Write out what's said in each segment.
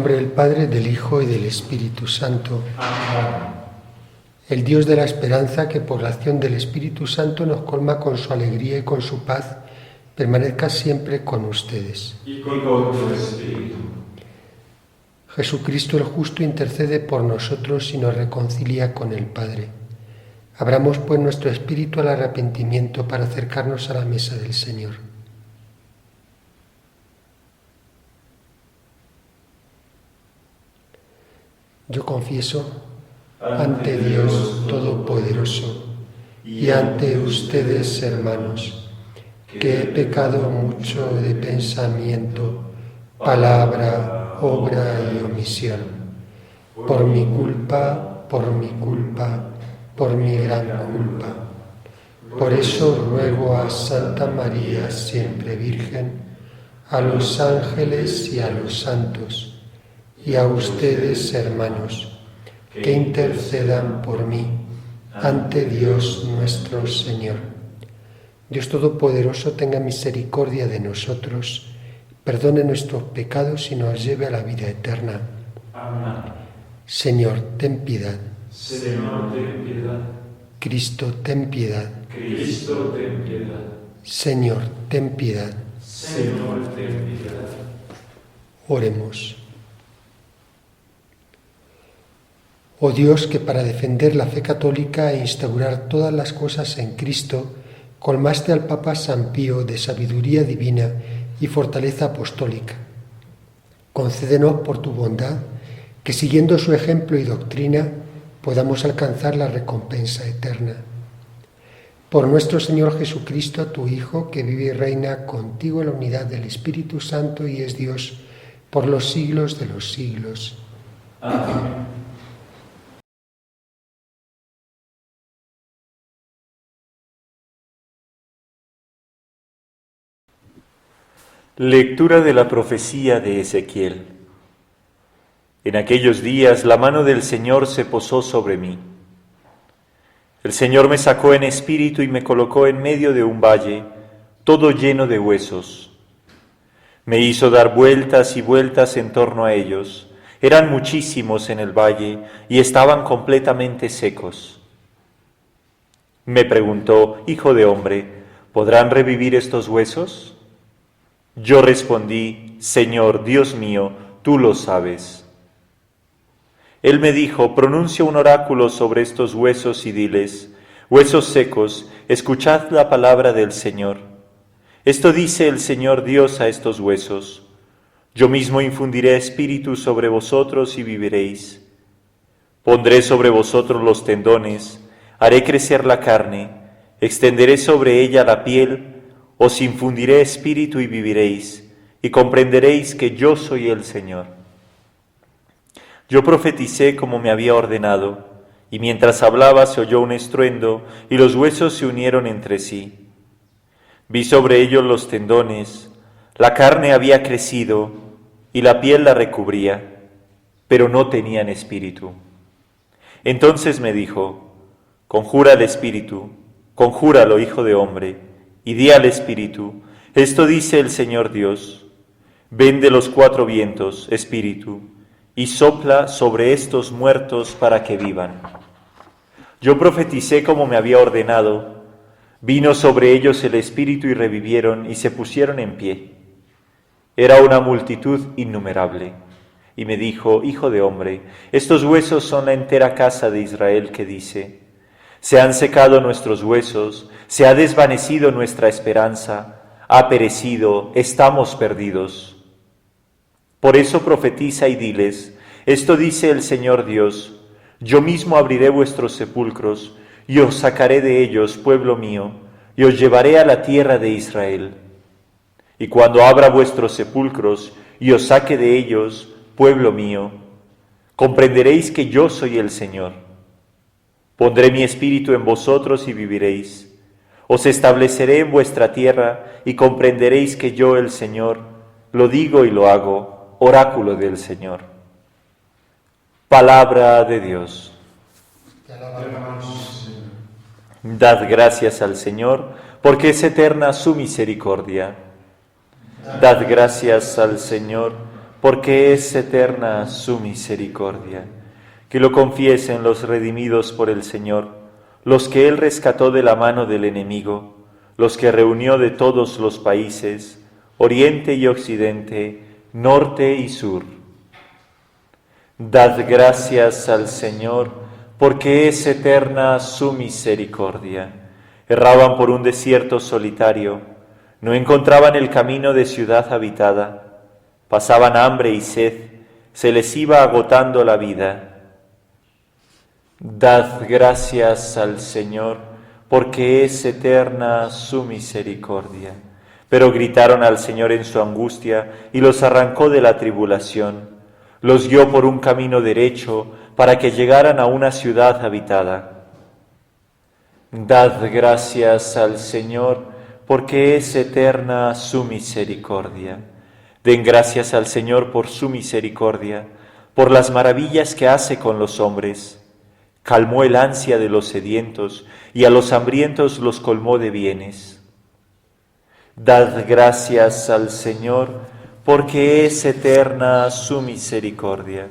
nombre del Padre, del Hijo y del Espíritu Santo. Amén. El Dios de la esperanza, que por la acción del Espíritu Santo nos colma con su alegría y con su paz, permanezca siempre con ustedes. Y con tu espíritu. Jesucristo el justo intercede por nosotros y nos reconcilia con el Padre. Abramos pues nuestro espíritu al arrepentimiento para acercarnos a la mesa del Señor. Yo confieso ante Dios Todopoderoso y ante ustedes, hermanos, que he pecado mucho de pensamiento, palabra, obra y omisión, por mi culpa, por mi gran culpa. Por eso ruego a Santa María, siempre Virgen, a los ángeles y a los santos, y a ustedes, hermanos, que intercedan por mí ante Dios nuestro Señor. Dios Todopoderoso tenga misericordia de nosotros, perdone nuestros pecados y nos lleve a la vida eterna. Amén. Señor, ten piedad. Señor, ten piedad. Cristo, ten piedad. Cristo, ten piedad. Señor, ten piedad. Señor, ten piedad. Oremos. Oh Dios, que para defender la fe católica e instaurar todas las cosas en Cristo, colmaste al Papa San Pío de sabiduría divina y fortaleza apostólica. Concédenos por tu bondad que, siguiendo su ejemplo y doctrina, podamos alcanzar la recompensa eterna. Por nuestro Señor Jesucristo, tu Hijo, que vive y reina contigo en la unidad del Espíritu Santo y es Dios por los siglos de los siglos. Amén. Lectura de la profecía de Ezequiel. En aquellos días la mano del Señor se posó sobre mí. El Señor me sacó en espíritu y me colocó en medio de un valle, todo lleno de huesos. Me hizo dar vueltas y vueltas en torno a ellos. Eran muchísimos en el valle y estaban completamente secos. Me preguntó: Hijo de hombre, ¿podrán revivir estos huesos? Yo respondí: Señor, Dios mío, tú lo sabes. Él me dijo: pronuncia un oráculo sobre estos huesos y diles: huesos secos, escuchad la palabra del Señor. Esto dice el Señor Dios a estos huesos: yo mismo infundiré espíritu sobre vosotros y viviréis. Pondré sobre vosotros los tendones, haré crecer la carne, extenderé sobre ella la piel, os infundiré espíritu y viviréis, y comprenderéis que yo soy el Señor. Yo profeticé como me había ordenado, y mientras hablaba se oyó un estruendo, y los huesos se unieron entre sí. Vi sobre ellos los tendones, la carne había crecido, y la piel la recubría, pero no tenían espíritu. Entonces me dijo: conjura al espíritu, conjúralo, hijo de hombre, y di al espíritu: esto dice el Señor Dios, ven de los cuatro vientos, espíritu, y sopla sobre estos muertos para que vivan. Yo profeticé como me había ordenado, vino sobre ellos el espíritu y revivieron y se pusieron en pie. Era una multitud innumerable. Y me dijo: hijo de hombre, estos huesos son la entera casa de Israel que dice: se han secado nuestros huesos, se ha desvanecido nuestra esperanza, ha perecido, estamos perdidos. Por eso profetiza y diles: esto dice el Señor Dios, yo mismo abriré vuestros sepulcros y os sacaré de ellos, pueblo mío, y os llevaré a la tierra de Israel. Y cuando abra vuestros sepulcros y os saque de ellos, pueblo mío, comprenderéis que yo soy el Señor. Pondré mi espíritu en vosotros y viviréis. Os estableceré en vuestra tierra y comprenderéis que yo, el Señor, lo digo y lo hago, oráculo del Señor. Palabra de Dios. Te alabamos, Señor. Dad gracias al Señor, porque es eterna su misericordia. Dad gracias al Señor, porque es eterna su misericordia. Que lo confiesen los redimidos por el Señor, los que Él rescató de la mano del enemigo, los que reunió de todos los países, oriente y occidente, norte y sur. Dad gracias al Señor, porque es eterna su misericordia. Erraban por un desierto solitario, no encontraban el camino de ciudad habitada, pasaban hambre y sed, se les iba agotando la vida. Dad gracias al Señor, porque es eterna su misericordia. Pero gritaron al Señor en su angustia y los arrancó de la tribulación. Los guió por un camino derecho para que llegaran a una ciudad habitada. Dad gracias al Señor, porque es eterna su misericordia. Den gracias al Señor por su misericordia, por las maravillas que hace con los hombres. Calmó el ansia de los sedientos y a los hambrientos los colmó de bienes. Dad gracias al Señor, porque es eterna su misericordia.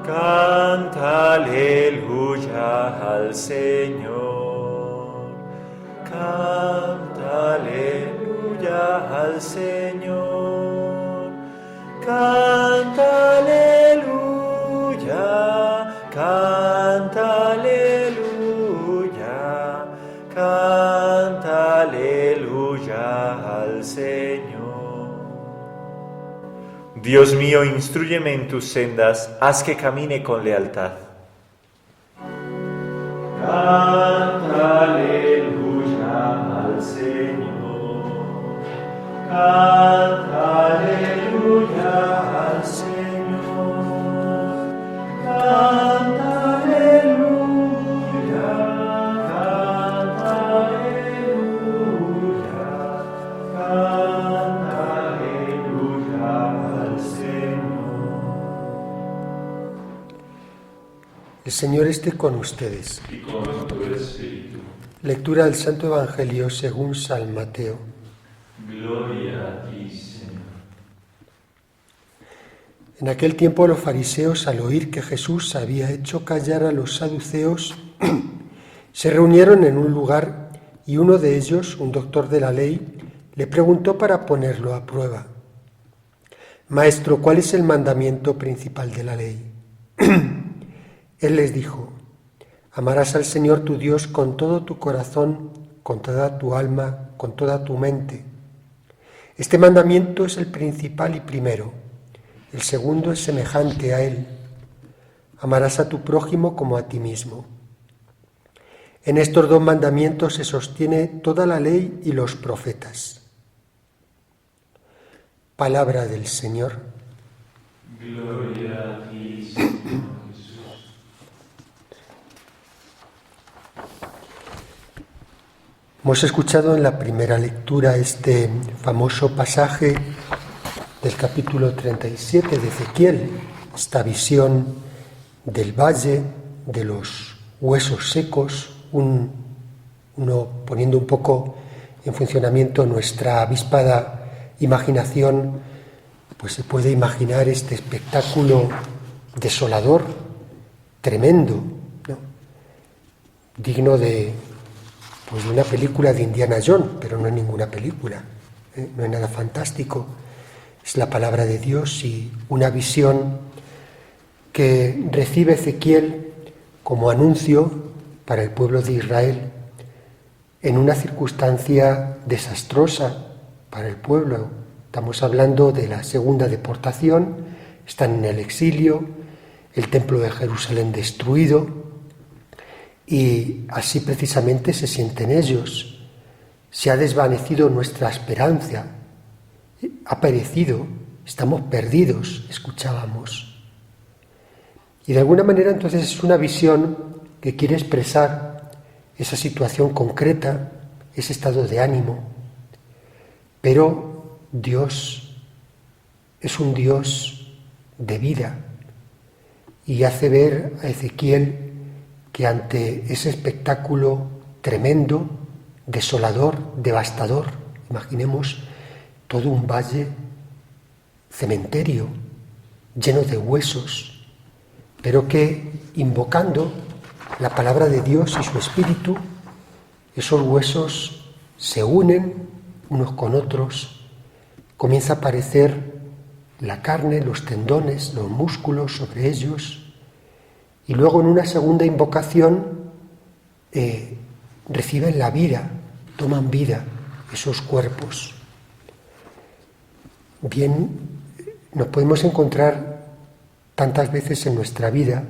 Canta aleluya al Señor. Canta aleluya al Señor. Canta aleluya, canta aleluya, canta aleluya al Señor. Dios mío, instrúyeme en tus sendas, haz que camine con lealtad. Canta aleluya al Señor. Canta aleluya al Señor. Canta aleluya, canta aleluya, canta aleluya al Señor. El Señor esté con ustedes. Y con tu espíritu. Lectura del Santo Evangelio según San Mateo. Gloria a ti, Señor. En aquel tiempo los fariseos, al oír que Jesús había hecho callar a los saduceos, se reunieron en un lugar y uno de ellos, un doctor de la ley, le preguntó para ponerlo a prueba: Maestro, ¿cuál es el mandamiento principal de la ley? Él les dijo: amarás al Señor tu Dios con todo tu corazón, con toda tu alma, con toda tu mente. Este mandamiento es el principal y primero. El segundo es semejante a él: amarás a tu prójimo como a ti mismo. En estos dos mandamientos se sostiene toda la ley y los profetas. Palabra del Señor. Gloria a ti, Señor Jesús. Hemos escuchado en la primera lectura este famoso pasaje del capítulo 37 de Ezequiel, esta visión del valle, de los huesos secos, uno poniendo un poco en funcionamiento nuestra avispada imaginación, pues se puede imaginar este espectáculo desolador, tremendo, ¿no? Digno de una película de Indiana Jones, pero no es ninguna película, no es nada fantástico. Es la palabra de Dios y una visión que recibe Ezequiel como anuncio para el pueblo de Israel en una circunstancia desastrosa para el pueblo. Estamos hablando de la segunda deportación, están en el exilio, el templo de Jerusalén destruido, y así precisamente se sienten ellos. Se ha desvanecido nuestra esperanza, ha perecido, estamos perdidos, escuchábamos. Y de alguna manera entonces es una visión que quiere expresar esa situación concreta, ese estado de ánimo. Pero Dios es un Dios de vida y hace ver a Ezequiel que ante ese espectáculo tremendo desolador, devastador. Imaginemos todo un valle, cementerio, lleno de huesos, pero que invocando la palabra de Dios y su Espíritu, esos huesos se unen unos con otros, comienza a aparecer la carne, los tendones, los músculos sobre ellos, y luego en una segunda invocación reciben la vida, toman vida esos cuerpos. Bien, nos podemos encontrar tantas veces en nuestra vida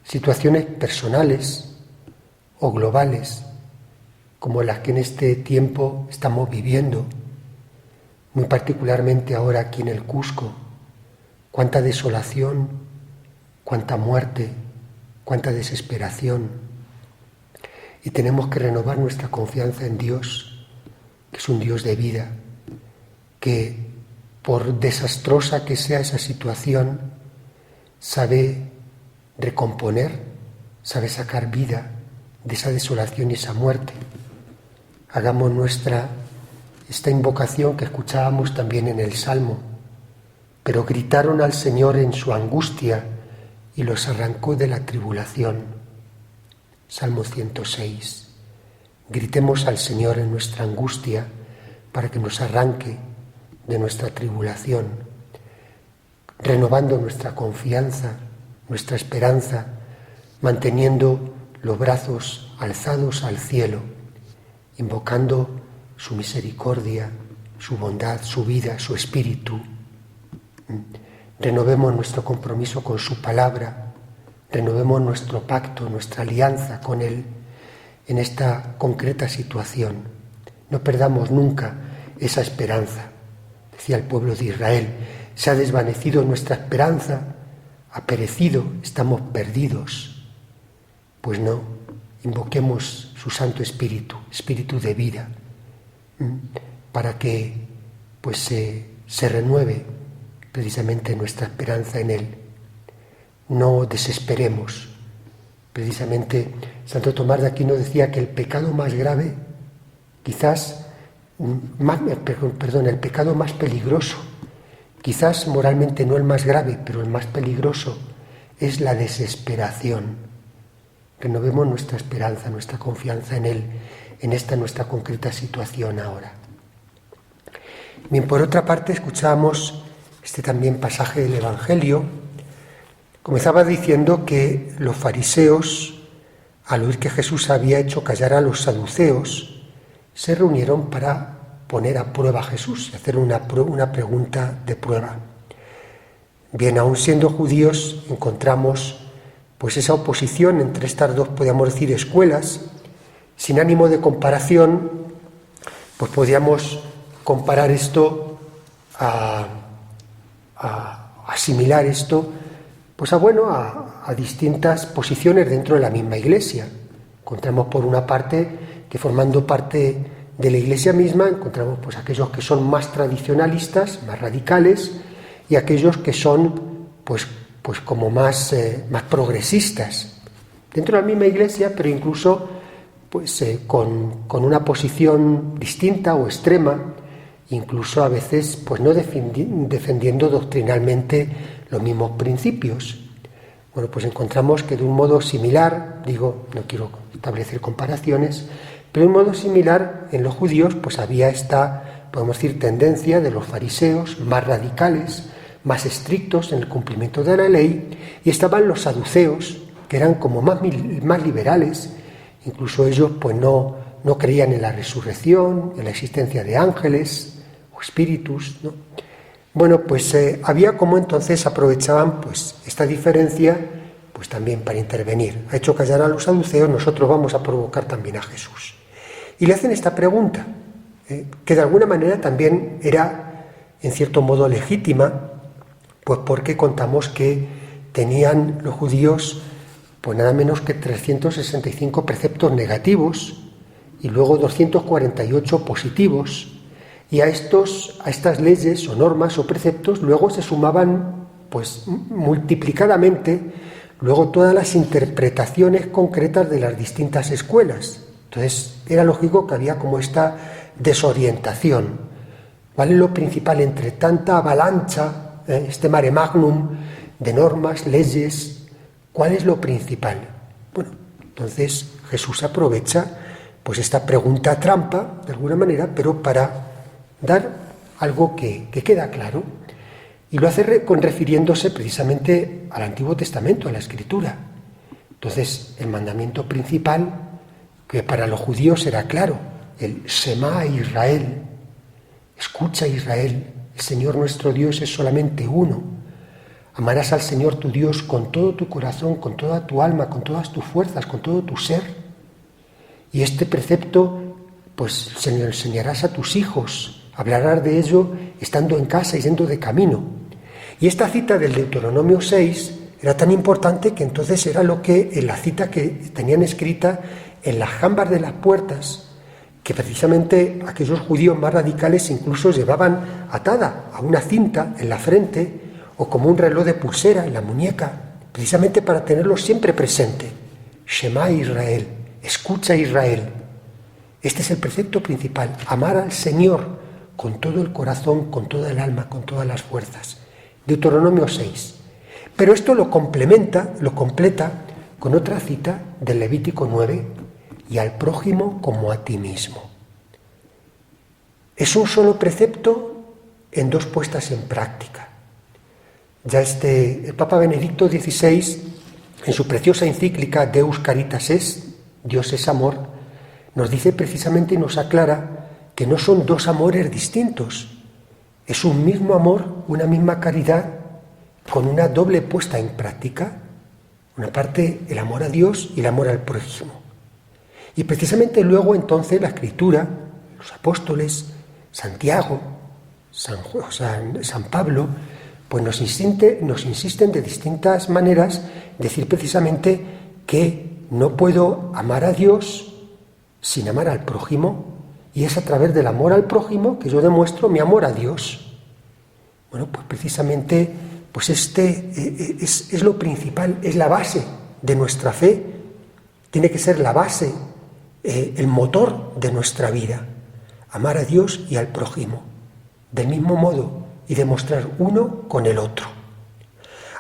situaciones personales o globales como las que en este tiempo estamos viviendo, muy particularmente ahora aquí en el Cusco. Cuánta desolación, cuánta muerte, cuánta desesperación. Y tenemos que renovar nuestra confianza en Dios, que es un Dios de vida, que por desastrosa que sea esa situación, sabe recomponer, sabe sacar vida de esa desolación y esa muerte. Hagamos nuestra esta invocación que escuchábamos también en el Salmo. Pero gritaron al Señor en su angustia y los arrancó de la tribulación. Salmo 106. Gritemos al Señor en nuestra angustia para que nos arranque de nuestra tribulación, renovando nuestra confianza, nuestra esperanza, manteniendo los brazos alzados al cielo, invocando su misericordia, su bondad, su vida, su espíritu. Renovemos nuestro compromiso con su palabra, renovemos nuestro pacto, nuestra alianza con Él en esta concreta situación. No perdamos nunca esa esperanza. Decía el pueblo de Israel, se ha desvanecido nuestra esperanza, ha perecido, estamos perdidos. Pues no, invoquemos su Santo Espíritu, Espíritu de vida, para que pues se renueve precisamente nuestra esperanza en Él. No desesperemos. Precisamente Santo Tomás de Aquino decía que el pecado más grave, el pecado más peligroso, quizás moralmente no el más grave, pero el más peligroso, es la desesperación. Renovemos nuestra esperanza, nuestra confianza en Él, en esta nuestra concreta situación ahora. Bien, por otra parte, escuchamos este también pasaje del Evangelio. Comenzaba diciendo que los fariseos, al oír que Jesús había hecho callar a los saduceos, se reunieron para poner a prueba a Jesús y hacer una pregunta de prueba. Bien, aun siendo judíos, encontramos pues esa oposición entre estas dos, podríamos decir, escuelas. Sin ánimo de comparación, pues podríamos comparar esto asimilar esto pues a distintas posiciones dentro de la misma Iglesia. Encontramos por una parte que formando parte de la Iglesia misma encontramos pues aquellos que son más tradicionalistas, más radicales, y aquellos que son pues como más progresistas dentro de la misma Iglesia, pero incluso con una posición distinta o extrema, incluso a veces pues no defendiendo doctrinalmente los mismos principios. Bueno, pues encontramos que de un modo similar, no quiero establecer comparaciones, pero de un modo similar en los judíos pues había esta, podemos decir, tendencia de los fariseos más radicales, más estrictos en el cumplimiento de la ley, y estaban los saduceos, que eran como más liberales. Incluso ellos pues no creían en la resurrección, en la existencia de ángeles o espíritus, ¿no? Bueno, pues había como entonces aprovechaban pues esta diferencia pues también para intervenir. Ha hecho callar a los saduceos, nosotros vamos a provocar también a Jesús. Y le hacen esta pregunta, que de alguna manera también era en cierto modo legítima, pues porque contamos que tenían los judíos pues nada menos que 365 preceptos negativos y luego 248 positivos. Y a estas leyes o normas o preceptos luego se sumaban pues multiplicadamente luego todas las interpretaciones concretas de las distintas escuelas. Entonces era lógico que había como esta desorientación. ¿Cuál es lo principal entre tanta avalancha, este mare magnum de normas, leyes? ¿Cuál es lo principal? Bueno, entonces Jesús aprovecha pues esta pregunta trampa, de alguna manera, pero para dar algo que queda claro. Y lo hace refiriéndose precisamente al Antiguo Testamento, a la Escritura. Entonces, el mandamiento principal, que para los judíos era claro, el Shema Israel, escucha Israel, el Señor nuestro Dios es solamente uno. Amarás al Señor tu Dios con todo tu corazón, con toda tu alma, con todas tus fuerzas, con todo tu ser. Y este precepto, pues se lo enseñarás a tus hijos, hablarás de ello estando en casa y yendo de camino. Y esta cita del Deuteronomio 6 era tan importante que entonces era lo que en la cita que tenían escrita en las jambas de las puertas, que precisamente aquellos judíos más radicales incluso llevaban atada a una cinta en la frente o como un reloj de pulsera en la muñeca, precisamente para tenerlo siempre presente. Shema Israel, escucha Israel. Este es el precepto principal, amar al Señor con todo el corazón, con toda el alma, con todas las fuerzas. Deuteronomio 6. Pero esto lo completa con otra cita del Levítico 9, y al prójimo como a ti mismo. Es un solo precepto en dos puestas en práctica. Ya el Papa Benedicto XVI, en su preciosa encíclica Deus Caritas Est, Dios es amor, nos dice precisamente y nos aclara que no son dos amores distintos, es un mismo amor, una misma caridad, con una doble puesta en práctica. Una parte el amor a Dios y el amor al prójimo. Y precisamente luego entonces la Escritura, los apóstoles, Santiago, San Pablo, pues nos insisten de distintas maneras decir precisamente que no puedo amar a Dios sin amar al prójimo, y es a través del amor al prójimo que yo demuestro mi amor a Dios. Bueno, pues precisamente pues es lo principal, es la base de nuestra fe, tiene que ser la base, el motor de nuestra vida, amar a Dios y al prójimo, del mismo modo, y demostrar uno con el otro.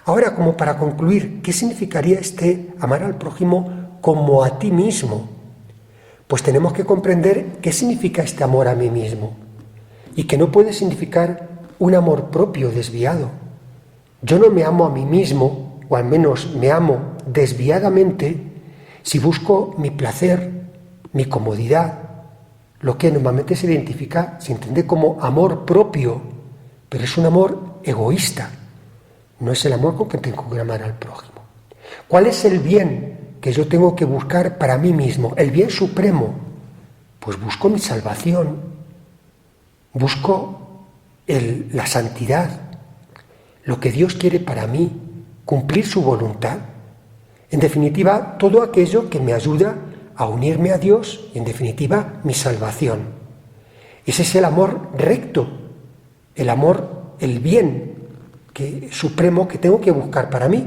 Ahora, como para concluir, ¿qué significaría este amar al prójimo como a ti mismo? Pues tenemos que comprender qué significa este amor a mí mismo, y que no puede significar un amor propio desviado. Yo no me amo a mí mismo, o al menos me amo desviadamente, si busco mi placer, mi comodidad, lo que normalmente se entiende como amor propio, pero es un amor egoísta, no es el amor con que tengo que amar al prójimo. ¿Cuál es el bien que yo tengo que buscar para mí mismo? El bien supremo. Pues busco mi salvación, busco la santidad, lo que Dios quiere para mí, cumplir su voluntad. En definitiva, todo aquello que me ayuda a unirme a Dios y, en definitiva, mi salvación. Ese es el amor recto, el amor, el bien supremo que tengo que buscar para mí.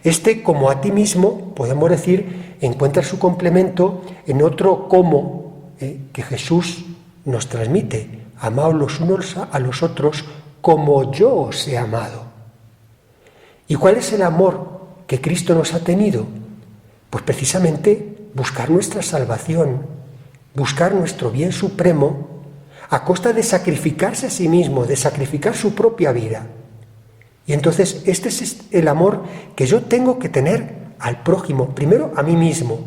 Este, como a ti mismo, podemos decir, encuentra su complemento en otro cómo que Jesús nos transmite. Amaos los unos a los otros como yo os he amado. ¿Y cuál es el amor que Cristo nos ha tenido? Pues precisamente buscar nuestra salvación, buscar nuestro bien supremo a costa de sacrificarse a sí mismo, de sacrificar su propia vida. Y entonces este es el amor que yo tengo que tener al prójimo, primero a mí mismo.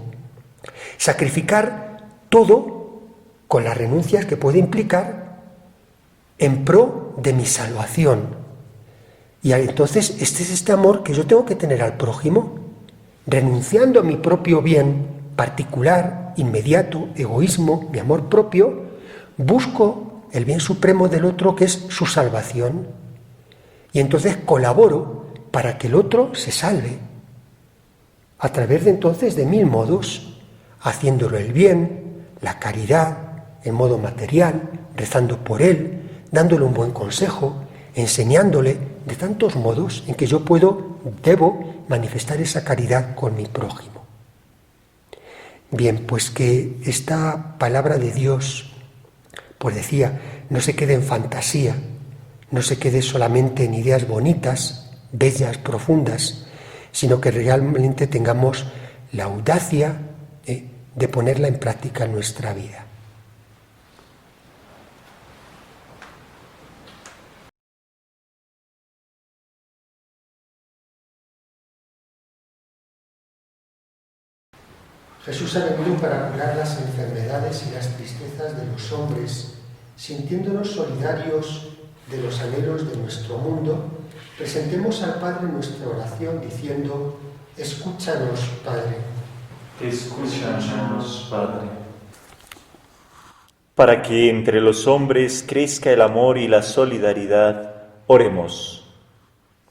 Sacrificar todo con las renuncias que puede implicar en pro de mi salvación. Y entonces este es este amor que yo tengo que tener al prójimo, renunciando a mi propio bien particular, inmediato, egoísmo, mi amor propio, busco el bien supremo del otro, que es su salvación. Y entonces colaboro para que el otro se salve, a través de entonces de 1000 modos, haciéndolo el bien, la caridad, en modo material, rezando por él, dándole un buen consejo, enseñándole de tantos modos en que yo debo manifestar esa caridad con mi prójimo. Bien, pues que esta palabra de Dios, pues decía, no se quede en fantasía, no se quede solamente en ideas bonitas, bellas, profundas, sino que realmente tengamos la audacia de ponerla en práctica en nuestra vida. Jesús ha venido para curar las enfermedades y las tristezas de los hombres, sintiéndonos solidarios de los anhelos de nuestro mundo. Presentemos al Padre nuestra oración diciendo: escúchanos, Padre. Escúchanos, Padre. Para que entre los hombres crezca el amor y la solidaridad, oremos.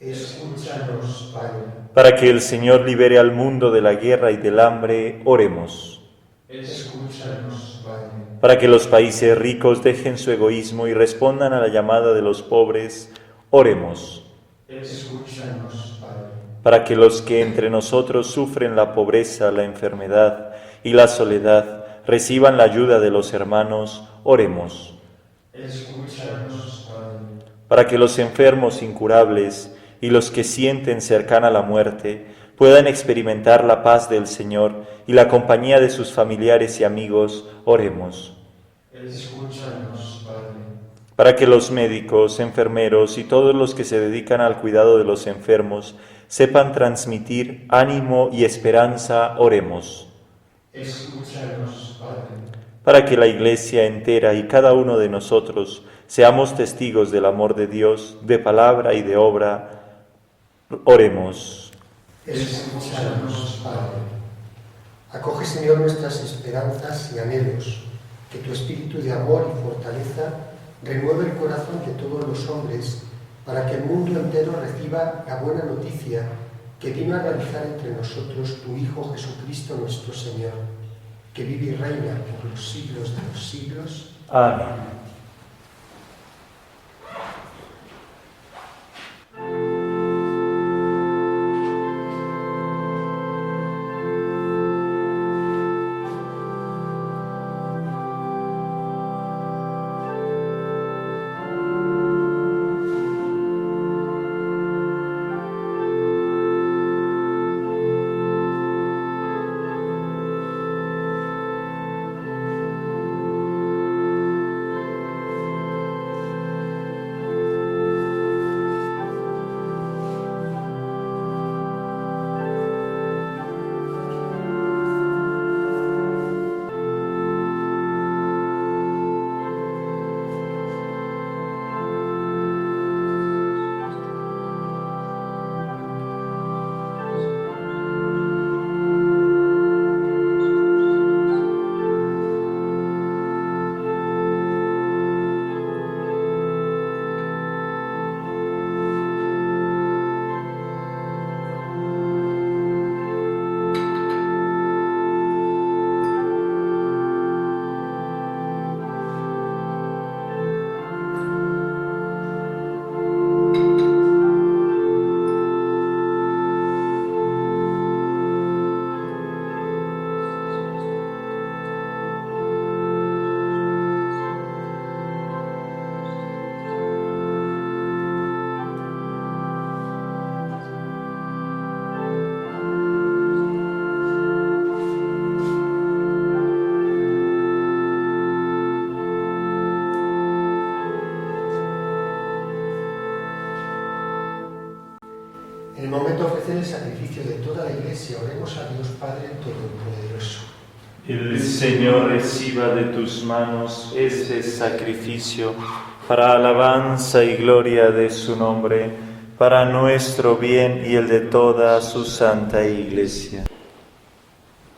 Escúchanos, Padre. Para que el Señor libere al mundo de la guerra y del hambre, oremos. Escúchanos, Padre. Para que los países ricos dejen su egoísmo y respondan a la llamada de los pobres, oremos. Escúchanos, Padre. Para que los que entre nosotros sufren la pobreza, la enfermedad y la soledad reciban la ayuda de los hermanos, oremos. Escúchanos, Padre. Para que los enfermos incurables y los que sienten cercana la muerte puedan experimentar la paz del Señor y la compañía de sus familiares y amigos, oremos. Escúchanos, Padre. Para que los médicos, enfermeros y todos los que se dedican al cuidado de los enfermos sepan transmitir ánimo y esperanza, oremos. Escúchanos, Padre. Para que la Iglesia entera y cada uno de nosotros seamos testigos del amor de Dios, de palabra y de obra, oremos. Escúchanos, Padre. Acoge, Señor, nuestras esperanzas y anhelos, que tu espíritu de amor y fortaleza renueve el corazón de todos los hombres, para que el mundo entero reciba la buena noticia que vino a realizar entre nosotros tu Hijo Jesucristo nuestro Señor, que vive y reina por los siglos de los siglos. Amén. En el momento de ofrecer el sacrificio de toda la Iglesia, oremos a Dios Padre Todopoderoso. El Señor reciba de tus manos este sacrificio para alabanza y gloria de su nombre, para nuestro bien y el de toda su santa Iglesia.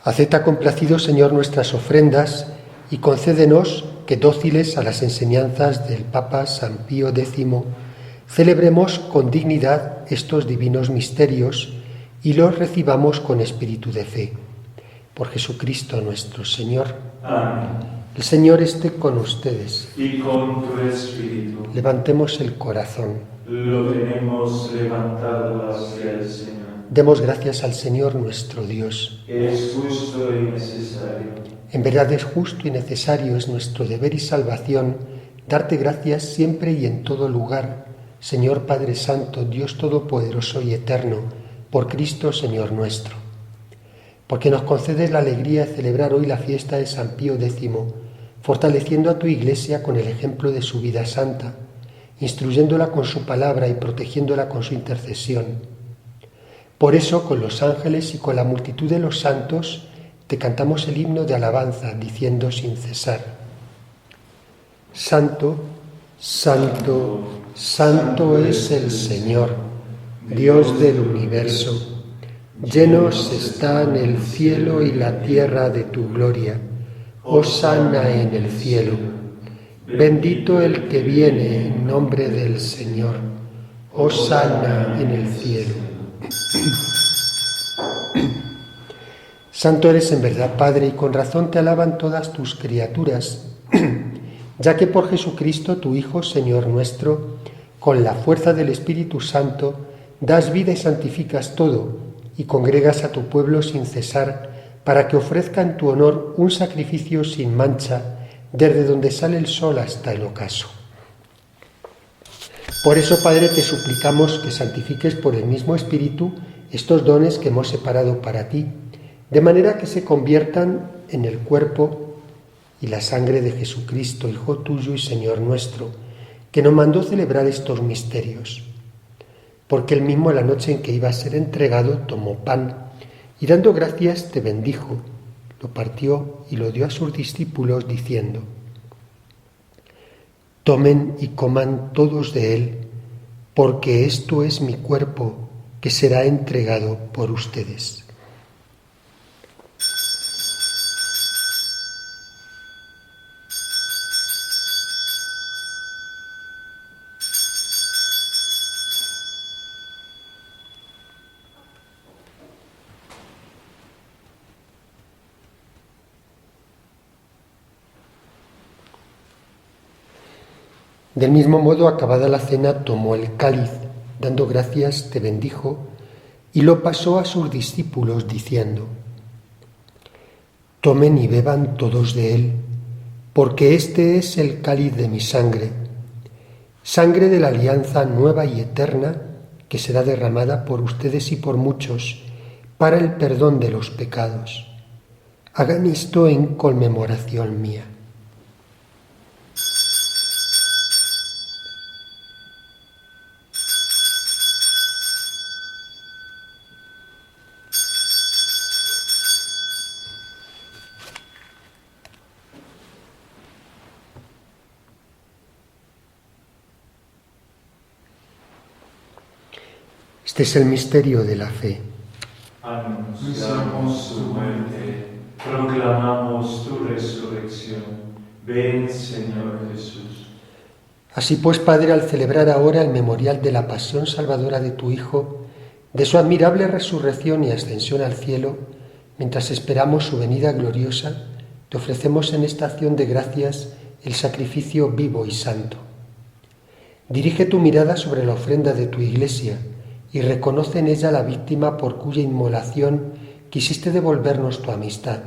Acepta complacido, Señor, nuestras ofrendas y concédenos que, dóciles a las enseñanzas del Papa San Pío X, celebremos con dignidad estos divinos misterios y los recibamos con espíritu de fe. Por Jesucristo nuestro Señor. Amén. El Señor esté con ustedes. Y con tu espíritu. Levantemos el corazón. Lo tenemos levantado hacia el Señor. Demos gracias al Señor nuestro Dios. Es justo y necesario. En verdad es justo y necesario, es nuestro deber y salvación, darte gracias siempre y en todo lugar, Señor Padre Santo, Dios Todopoderoso y Eterno, por Cristo Señor nuestro. Porque nos concedes la alegría de celebrar hoy la fiesta de San Pío X, fortaleciendo a tu Iglesia con el ejemplo de su vida santa, instruyéndola con su palabra y protegiéndola con su intercesión. Por eso, con los ángeles y con la multitud de los santos, te cantamos el himno de alabanza, diciendo sin cesar: Santo, Santo, Santo es el Señor, Dios del universo. Llenos están el cielo y la tierra de tu gloria. Hosana en el cielo. Bendito el que viene en nombre del Señor. Hosana en el cielo. Santo eres en verdad, Padre, y con razón te alaban todas tus criaturas, ya que por Jesucristo, tu Hijo, Señor nuestro, con la fuerza del Espíritu Santo, das vida y santificas todo, y congregas a tu pueblo sin cesar, para que ofrezca en tu honor un sacrificio sin mancha, desde donde sale el sol hasta el ocaso. Por eso, Padre, te suplicamos que santifiques por el mismo Espíritu estos dones que hemos separado para ti, de manera que se conviertan en el cuerpo y la sangre de Jesucristo, Hijo tuyo y Señor nuestro, que nos mandó celebrar estos misterios. Porque él mismo, la noche en que iba a ser entregado, tomó pan y dando gracias te bendijo, lo partió y lo dio a sus discípulos diciendo: Tomen y coman todos de él, porque esto es mi cuerpo que será entregado por ustedes. Del mismo modo, acabada la cena, tomó el cáliz, dando gracias, te bendijo, y lo pasó a sus discípulos, diciendo: Tomen y beban todos de él, porque este es el cáliz de mi sangre, sangre de la alianza nueva y eterna, que será derramada por ustedes y por muchos, para el perdón de los pecados. Hagan esto en conmemoración mía. Este es el misterio de la fe. Anunciamos tu muerte, proclamamos tu resurrección. Ven, Señor Jesús. Así pues, Padre, al celebrar ahora el memorial de la pasión salvadora de tu Hijo, de su admirable resurrección y ascensión al cielo, mientras esperamos su venida gloriosa, te ofrecemos en esta acción de gracias el sacrificio vivo y santo. Dirige tu mirada sobre la ofrenda de tu Iglesia y reconoce en ella la víctima por cuya inmolación quisiste devolvernos tu amistad,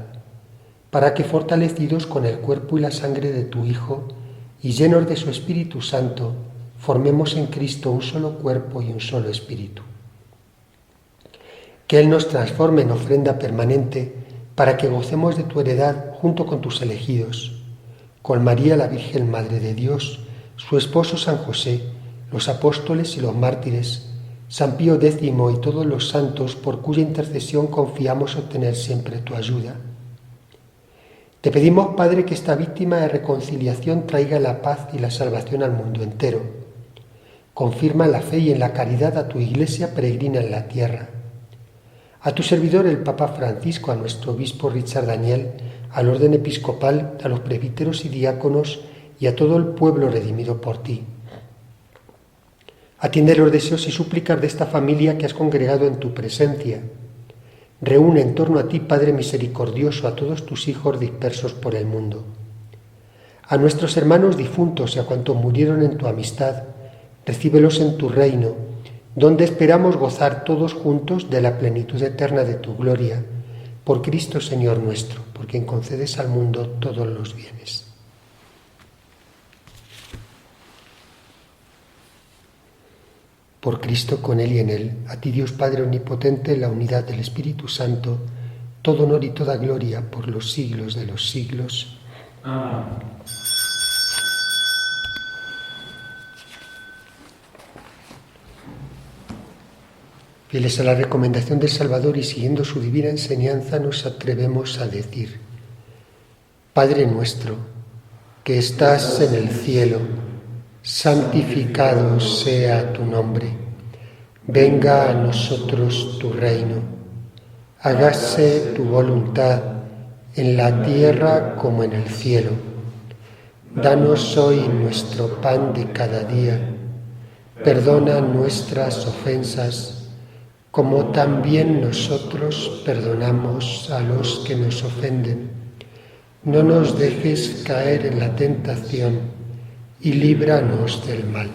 para que, fortalecidos con el cuerpo y la sangre de tu Hijo y llenos de su Espíritu Santo, formemos en Cristo un solo cuerpo y un solo espíritu. Que Él nos transforme en ofrenda permanente para que gocemos de tu heredad junto con tus elegidos, con María la Virgen Madre de Dios, su esposo San José, los apóstoles y los mártires, San Pío X y todos los santos por cuya intercesión confiamos obtener siempre tu ayuda. Te pedimos, Padre, que esta víctima de reconciliación traiga la paz y la salvación al mundo entero. Confirma en la fe y en la caridad a tu Iglesia peregrina en la tierra. A tu servidor el Papa Francisco, a nuestro obispo Richard Daniel, al orden episcopal, a los presbíteros y diáconos y a todo el pueblo redimido por ti. Atiende los deseos y súplicas de esta familia que has congregado en tu presencia. Reúne en torno a ti, Padre misericordioso, a todos tus hijos dispersos por el mundo. A nuestros hermanos difuntos y a cuantos murieron en tu amistad, recíbelos en tu reino, donde esperamos gozar todos juntos de la plenitud eterna de tu gloria, por Cristo Señor nuestro, por quien concedes al mundo todos los bienes. Por Cristo, con Él y en Él, a ti Dios Padre Omnipotente, en la unidad del Espíritu Santo, todo honor y toda gloria por los siglos de los siglos. Amén. Fieles a la recomendación del Salvador y siguiendo su divina enseñanza, nos atrevemos a decir: Padre nuestro, que estás en el cielo, santificado sea tu nombre. Venga a nosotros tu reino. Hágase tu voluntad en la tierra como en el cielo. Danos hoy nuestro pan de cada día. Perdona nuestras ofensas, como también nosotros perdonamos a los que nos ofenden. No nos dejes caer en la tentación y líbranos del mal.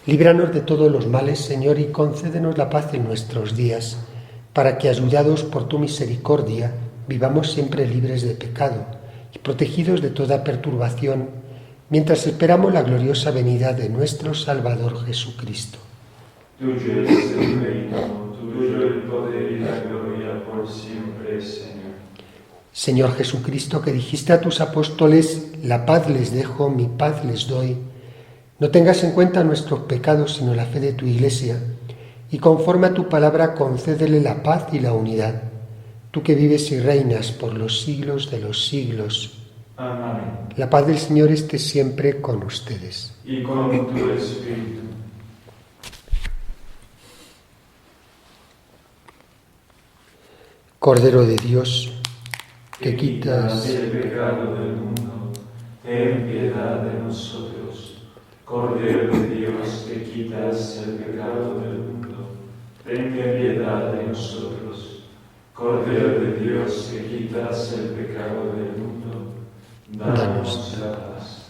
Líbranos de todos los males, Señor, y concédenos la paz en nuestros días, para que, ayudados por tu misericordia, vivamos siempre libres de pecado y protegidos de toda perturbación, mientras esperamos la gloriosa venida de nuestro Salvador Jesucristo. Tuyo es el reino, tuyo el poder y la gloria por siempre, Señor. Señor Jesucristo, que dijiste a tus apóstoles: la paz les dejo, mi paz les doy, no tengas en cuenta nuestros pecados, sino la fe de tu Iglesia, y conforme a tu palabra concédele la paz y la unidad, tú que vives y reinas por los siglos de los siglos. Amén. La paz del Señor esté siempre con ustedes. Y con tu espíritu. Cordero de Dios, que quitas el pecado del mundo, ten piedad de nosotros. Cordero de Dios, que quitas el pecado del mundo, ten piedad de nosotros. Cordero de Dios, que quitas el pecado del mundo, danos la paz.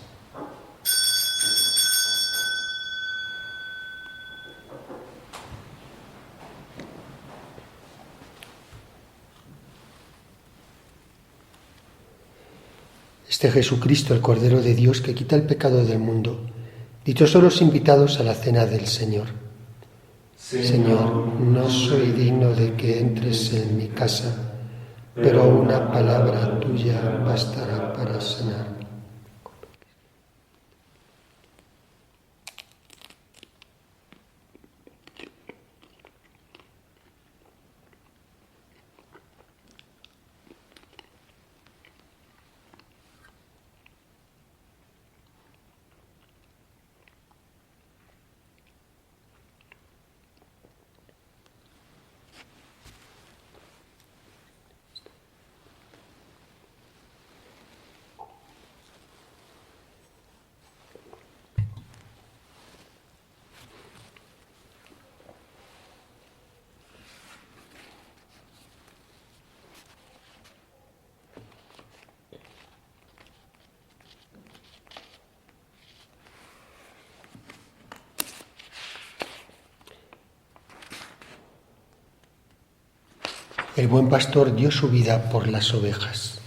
este Jesucristo, el Cordero de Dios, que quita el pecado del mundo. Dichosos los invitados a la cena del Señor. Señor, no soy digno de que entres en mi casa, pero una palabra tuya bastará para sanarme. El buen pastor dio su vida por las ovejas.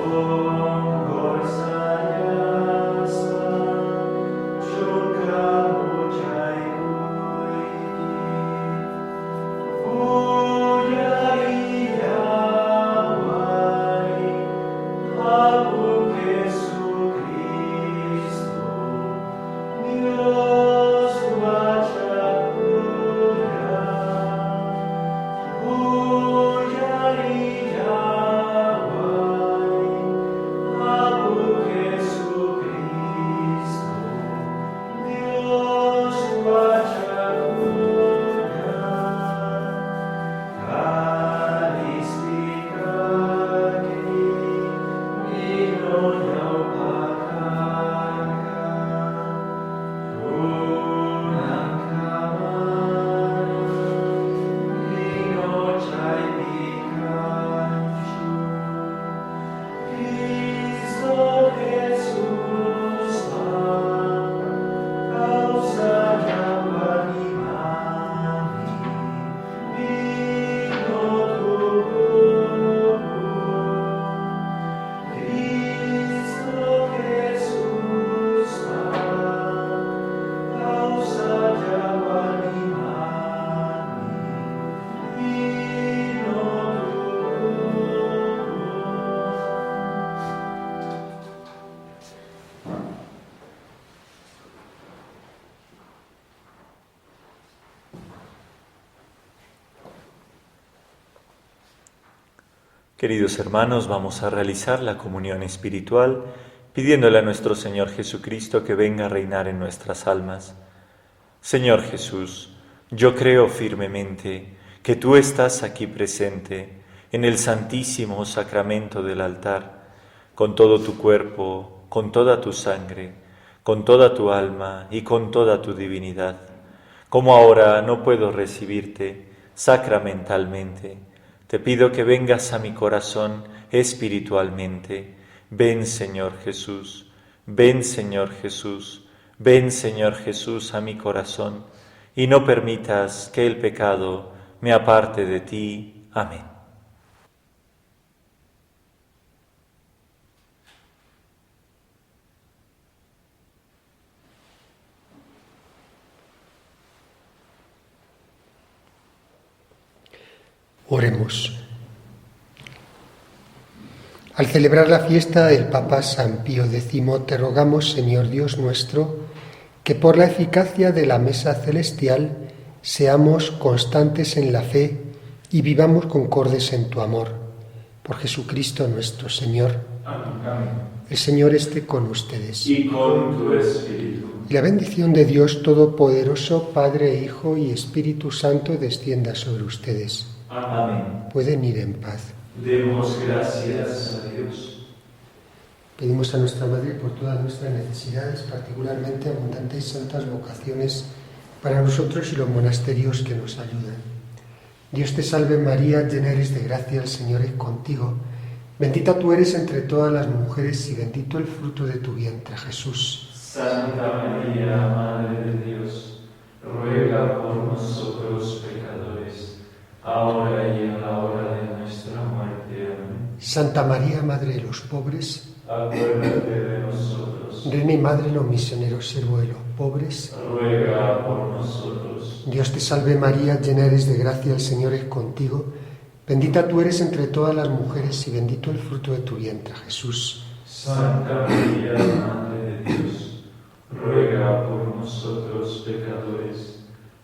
Con Queridos hermanos, vamos a realizar la comunión espiritual pidiéndole a nuestro Señor Jesucristo que venga a reinar en nuestras almas. Señor Jesús, yo creo firmemente que tú estás aquí presente en el santísimo sacramento del altar, con todo tu cuerpo, con toda tu sangre, con toda tu alma y con toda tu divinidad. Como ahora no puedo recibirte sacramentalmente, te pido que vengas a mi corazón espiritualmente. Ven, Señor Jesús, ven, Señor Jesús, ven, Señor Jesús, a mi corazón, y no permitas que el pecado me aparte de ti. Amén. Oremos. Al celebrar la fiesta del Papa San Pío X, te rogamos, Señor Dios nuestro, que por la eficacia de la mesa celestial seamos constantes en la fe y vivamos concordes en tu amor. Por Jesucristo nuestro Señor. Amén. El Señor esté con ustedes. Y con tu espíritu. Y la bendición de Dios Todopoderoso, Padre, Hijo y Espíritu Santo, descienda sobre ustedes. Amén. Pueden ir en paz. Demos gracias a Dios. Pedimos a nuestra Madre por todas nuestras necesidades, particularmente abundantes y santas vocaciones para nosotros y los monasterios que nos ayudan. Dios te salve María, llena eres de gracia, el Señor es contigo. Bendita tú eres entre todas las mujeres y bendito el fruto de tu vientre, Jesús. Santa María, Madre de Dios, ruega por nosotros pecadores, ahora y en la hora de nuestra muerte. Amén. Santa María, Madre de los pobres, Acuérdate de nosotros. Reina y Madre de los misioneros, siervo de los pobres. Ruega por nosotros. Dios te salve María, llena eres de gracia, el Señor es contigo. Bendita tú eres entre todas las mujeres y bendito el fruto de tu vientre, Jesús. Santa María, Madre de Dios, ruega por nosotros pecadores,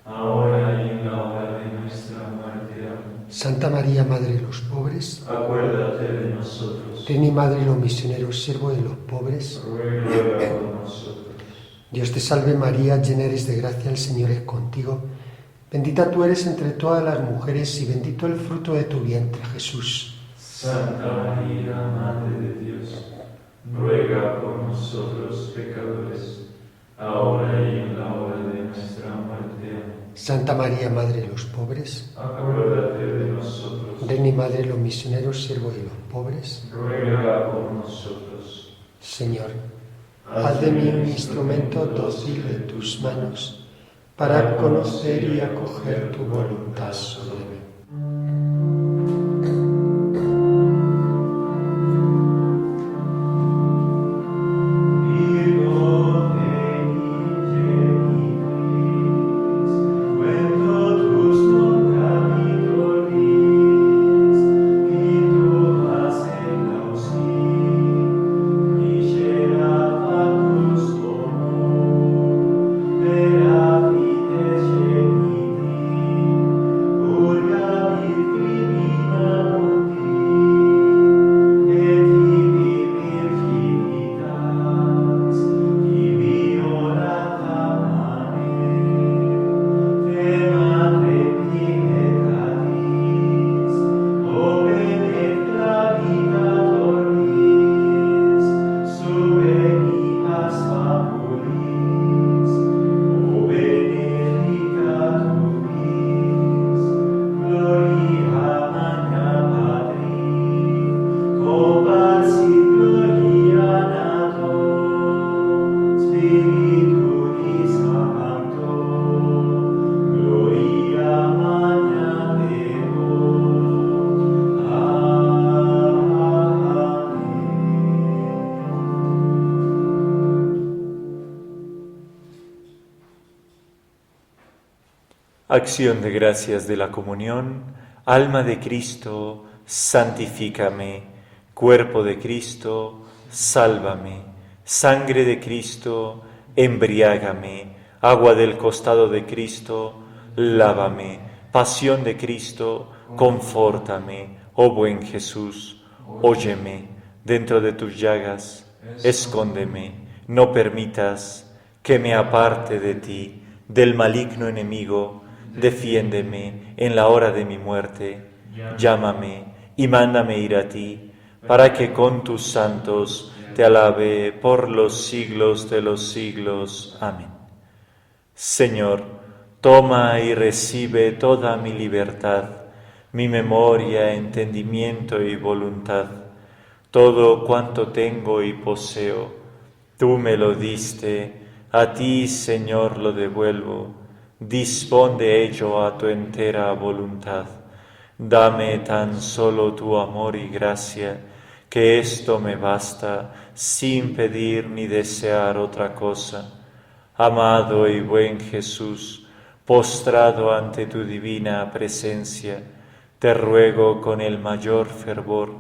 ahora y en la hora de nuestra muerte. Amén. Santa María, Madre de los pobres, Acuérdate de nosotros. Reina y Madre de los misioneros, siervo de los pobres. Ruega por nosotros. Dios te salve María, llena eres de gracia, el Señor es contigo. Bendita tú eres entre todas las mujeres y bendito el fruto de tu vientre, Jesús. Santa María, Madre de Dios, ruega por nosotros pecadores, ahora y en la hora de nuestra muerte. Amén. Santa María, Madre de los pobres, Acuérdate de nosotros. Reina y Madre de los misioneros, siervo de los pobres. Ruega por nosotros. Señor, haz de mí un instrumento dócil de tus manos, para conocer y acoger tu voluntad sobre mí. Acción de gracias de la comunión. Alma de Cristo, santifícame. Cuerpo de Cristo, sálvame. Sangre de Cristo, embriágame. Agua del costado de Cristo, lávame. Pasión de Cristo, confórtame. Oh buen Jesús, óyeme, dentro de tus llagas, escóndeme, no permitas que me aparte de ti, del maligno enemigo, defiéndeme en la hora de mi muerte, llámame y mándame ir a ti, para que con tus santos te alabe por los siglos de los siglos. Amén. Señor, toma y recibe toda mi libertad, mi memoria, entendimiento y voluntad, todo cuanto tengo y poseo. Tú me lo diste, a ti, Señor, lo devuelvo. Dispón de ello a tu entera voluntad. Dame tan solo tu amor y gracia, que esto me basta, sin pedir ni desear otra cosa. Amado y buen Jesús, postrado ante tu divina presencia, te ruego con el mayor fervor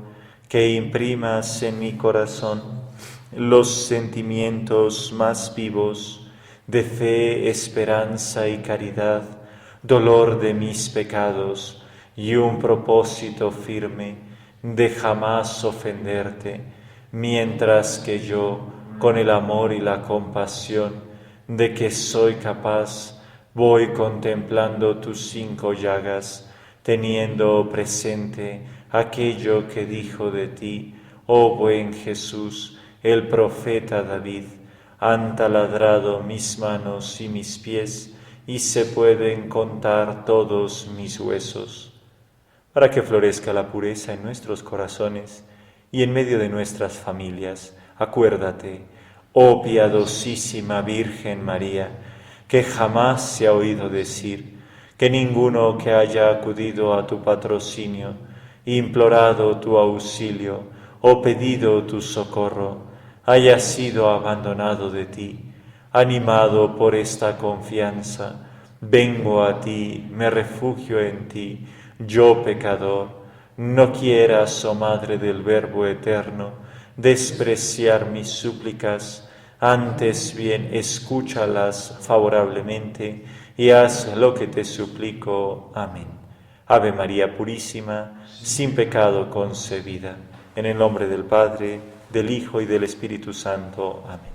que imprimas en mi corazón los sentimientos más vivos de fe, esperanza y caridad, dolor de mis pecados y un propósito firme de jamás ofenderte, mientras que yo, con el amor y la compasión de que soy capaz, voy contemplando tus 5 llagas, teniendo presente aquello que dijo de ti, oh buen Jesús, el profeta David: han taladrado mis manos y mis pies, y se pueden contar todos mis huesos. Para que florezca la pureza en nuestros corazones y en medio de nuestras familias, acuérdate, oh piadosísima Virgen María, que jamás se ha oído decir que ninguno que haya acudido a tu patrocinio, implorado tu auxilio o pedido tu socorro, haya sido abandonado de ti. Animado por esta confianza, vengo a ti, me refugio en ti, yo pecador. No quieras, oh Madre del Verbo eterno, despreciar mis súplicas, antes bien escúchalas favorablemente y haz lo que te suplico. Amén. Ave María Purísima, sin pecado concebida, en el nombre del Padre, del Hijo y del Espíritu Santo. Amén.